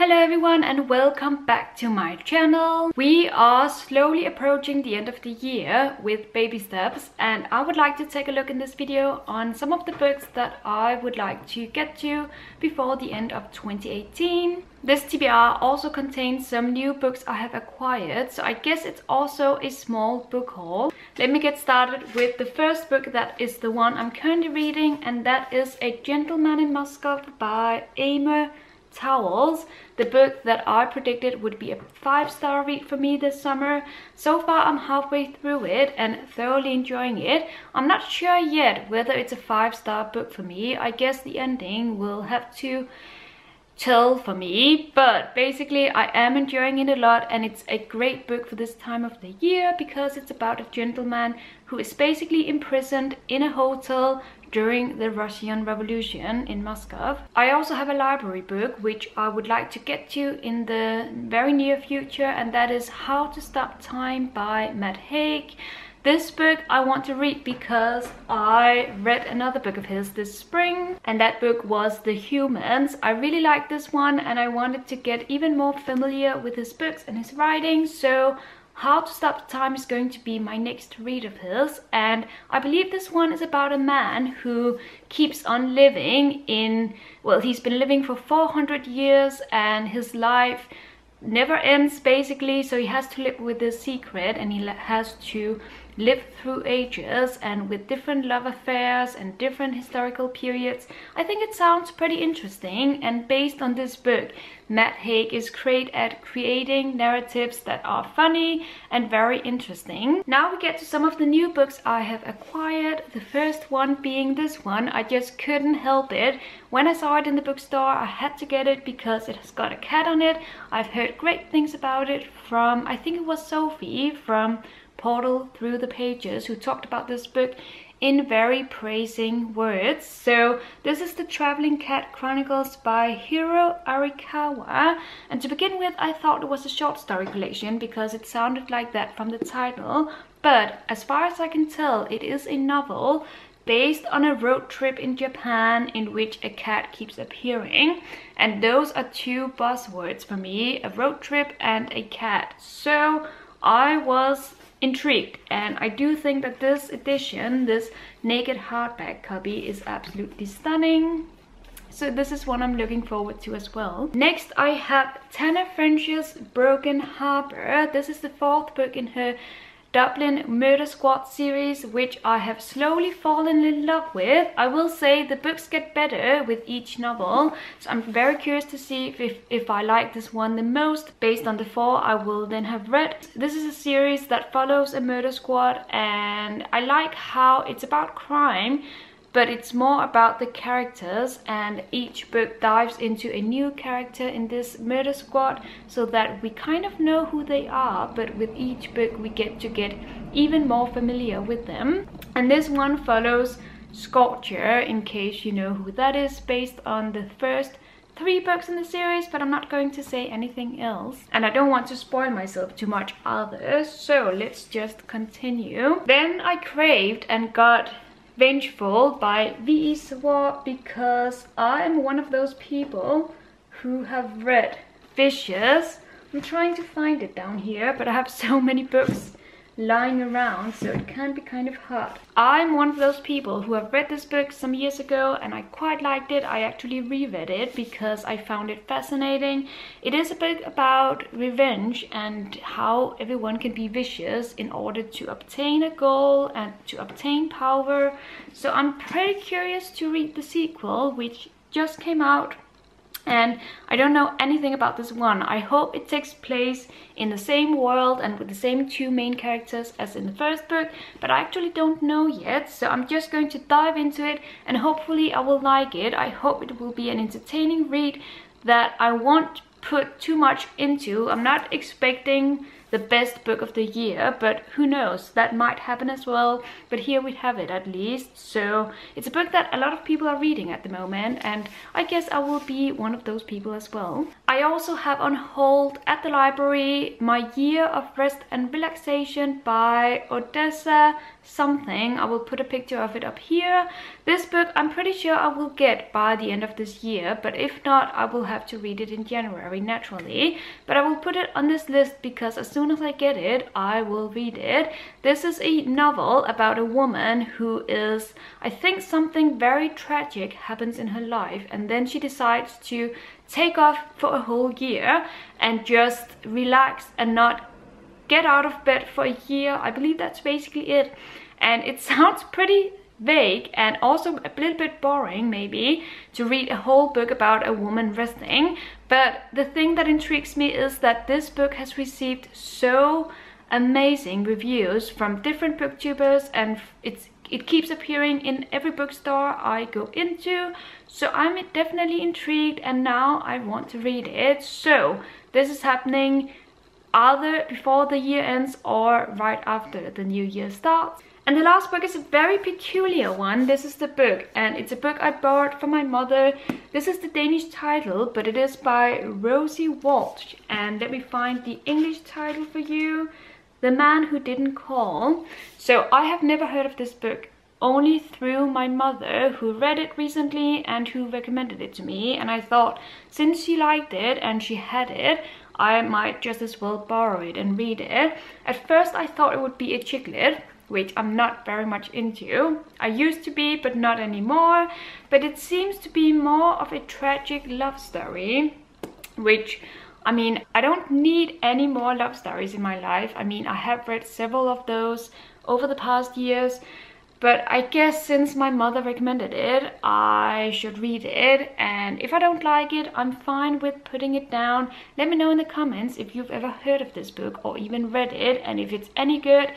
Hello everyone and welcome back to my channel. We are slowly approaching the end of the year with baby steps, and I would like to take a look in this video on some of the books that I would like to get to before the end of 2018. This TBR also contains some new books I have acquired, so I guess it's also a small book haul. Let me get started with the first book that is the one I'm currently reading, and that is A Gentleman in Muscat by Man Towels, the book that I predicted would be a 5-star read for me this summer. So far I'm halfway through it and thoroughly enjoying it. I'm not sure yet whether it's a 5-star book for me. I guess the ending will have to tell for me, but basically I am enjoying it a lot, and it's a great book for this time of the year because it's about a gentleman who is basically imprisoned in a hotel during the Russian Revolution in Muscat. I also have a library book which I would like to get to in the very near future, and that is How to Stop Time by Matt Haig. This book I want to read because I read another book of his this spring, and that book was The Humans. I really liked this one and I wanted to get even more familiar with his books and his writing, so How to Stop Time is going to be my next read of his. And I believe this one is about a man who keeps on living in, well, he's been living for 400 years and his life never ends basically, so he has to live with this secret, and he has to live through ages and with different love affairs and different historical periods. I think it sounds pretty interesting, and based on this book, Matt Haig is great at creating narratives that are funny and very interesting. Now we get to some of the new books I have acquired. The first one being this one. I just couldn't help it. When I saw it in the bookstore, I had to get it because it has got a cat on it. I've heard great things about it from, I think it was Sophie from Portal Through the Pages, who talked about this book in very praising words. So this is the Traveling Cat Chronicles by Hiro Arikawa, and to begin with I thought it was a short story collection because it sounded like that from the title, but as far as I can tell it is a novel based on a road trip in Japan in which a cat keeps appearing, and those are two buzzwords for me, a road trip and a cat. So I was intrigued, and I do think that this edition, this naked hardback copy, is absolutely stunning. So this is one I'm looking forward to as well. Next I have Tana French's Broken Harbor. This is the 4th book in her Dublin Murder Squad series, which I have slowly fallen in love with. I will say the books get better with each novel, so I'm very curious to see if I like this one the most based on the 4 I will then have read. This is a series that follows a murder squad, and I like how it's about crime, but it's more about the characters, and each book dives into a new character in this murder squad so that we kind of know who they are, but with each book we get to get even more familiar with them. And this one follows Scorcher, in case you know who that is, based on the first 3 books in the series, but I'm not going to say anything else, and I don't want to spoil myself too much either, so let's just continue. Then I craved and got Vengeful by V.E. Swart because I am one of those people who have read Vicious. I'm trying to find it down here, but I have so many books lying around, so it can be kind of hard. I'm one of those people who have read this book some years ago and I quite liked it. I actually reread it because I found it fascinating. It is a book about revenge and how everyone can be vicious in order to obtain a goal and to obtain power. So I'm pretty curious to read the sequel, which just came out, and I don't know anything about this one. I hope it takes place in the same world and with the same 2 main characters as in the first book, but I actually don't know yet, so I'm just going to dive into it and hopefully I will like it. I hope it will be an entertaining read that I won't put too much into. I'm not expecting the best book of the year, but who knows, that might happen as well. But here we have it at least. So it's a book that a lot of people are reading at the moment, and I guess I will be one of those people as well. I also have on hold at the library My Year of Rest and Relaxation by Odessa something. I will put a picture of it up here. This book I'm pretty sure I will get by the end of this year, but if not, I will have to read it in January naturally. But I will put it on this list because as soon as I get it, I will read it. This is a novel about a woman who is, I think something very tragic happens in her life, and then she decides to take off for a whole year and just relax and not get out of bed for a year. I believe that's basically it. And it sounds pretty vague and also a little bit boring maybe to read a whole book about a woman resting, but the thing that intrigues me is that this book has received so amazing reviews from different booktubers, and it keeps appearing in every bookstore I go into, so I'm definitely intrigued and now I want to read it. So this is happening either before the year ends or right after the new year starts. And the last book is a very peculiar one. This is the book, and it's a book I borrowed from my mother. This is the Danish title, but it is by Rosie Walsh. And let me find the English title for you. The Man Who Didn't Call. So I have never heard of this book, only through my mother, who read it recently and who recommended it to me. And I thought, since she liked it and she had it, I might just as well borrow it and read it. At first I thought it would be a chick lit, which I'm not very much into. I used to be, but not anymore. But it seems to be more of a tragic love story, which, I mean, I don't need any more love stories in my life. I mean, I have read several of those over the past years, but I guess since my mother recommended it, I should read it. And if I don't like it, I'm fine with putting it down. Let me know in the comments if you've ever heard of this book or even read it, and if it's any good,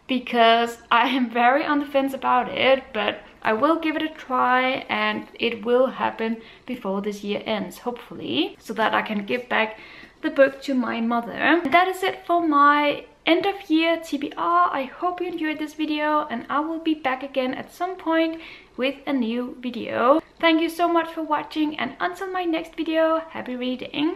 because I am very on the fence about it, but I will give it a try, and it will happen before this year ends, hopefully, so that I can give back the book to my mother. And that is it for my end of year TBR. I hope you enjoyed this video, and I will be back again at some point with a new video. Thank you so much for watching, and until my next video, happy reading.